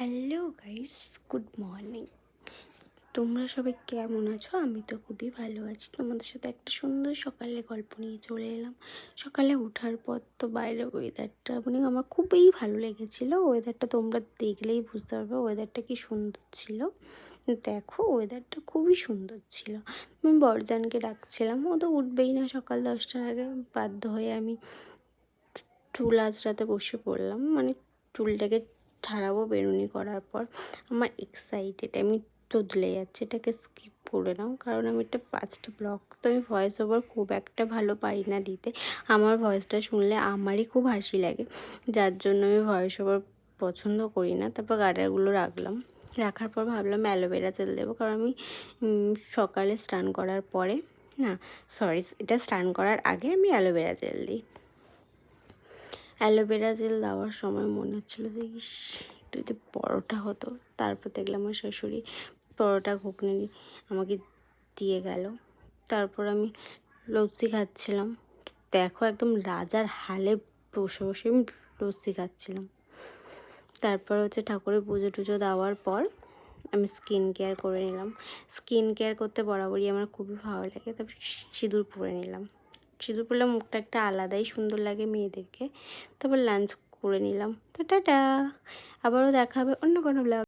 Hello guys, good morning. তোমরা সবাই কেমন আছো? আমি তো খুবই ভালো আছি। তোমাদের সাথে একটা সুন্দর সকালের গল্প নিয়ে চলে এলাম। সকালে ওঠার পর তো বাইরের ওয়েদারটা আমার খুবই ভালো লেগেছিলো। ওয়েদারটা তোমরা দেখলেই বুঝতে পারবে ওয়েদারটা কি সুন্দর ছিল। দেখো, ওয়েদারটা খুবই সুন্দর ছিল। আমি বরজানকে ডাকছিলাম, ও তো উঠবেই না সকাল 10টার আগে। বাধ্য হয়ে আমি চুল আঁচড়াতে বসে পড়লাম, চুলটাকে ছাড়াবো বেনুনি করার পর। আমার এক্সাইটেড, আমি তোদলে যাচ্ছে। এটাকে স্কিপ করে নাও, কারণ আমি একটা ফার্স্ট ব্লগ, তো আমি ভয়েস ওভার খুব একটা ভালো পারি না দিতে। আমার ভয়েসটা শুনলে আমারই খুব হাসি লাগে, যার জন্য আমি ভয়েস ওভার পছন্দ করি না। তারপর গার্ডারগুলো রাখার পর ভাবলাম অ্যালোভেরা জেল দেবো, কারণ আমি সকালে স্নান করার পরে, না সরি, এটা স্নান করার আগে আমি অ্যালোভেরা জেল দিই। অ্যালোভেরা জেল দেওয়ার সময় মনে হচ্ছিলো যে একটু যদি পরোটা হতো। তারপর দেখলাম আমার শাশুড়ি পরোটা ঘুগনি আমাকে দিয়ে গেল। তারপর আমি লস্যি খাচ্ছিলাম। দেখো, একদম রাজার হালে বসে বসে আমি লস্যি খাচ্ছিলাম। তারপর ঠাকুরের পুজো টুজো দেওয়ার পর আমি স্কিন কেয়ার করে নিলাম। স্কিন কেয়ার করতে বরাবরই আমার খুবই ভালো লাগে। তারপর সিঁদুর পরে নিলাম। সিঁদুর পরলে মুখটা একটা আলাদাই সুন্দর লাগে মেয়েদেরকে। তারপর লাঞ্চ করে নিলাম। তো টাটা, আবারও দেখা হবে অন্য কোনো ব্লগ।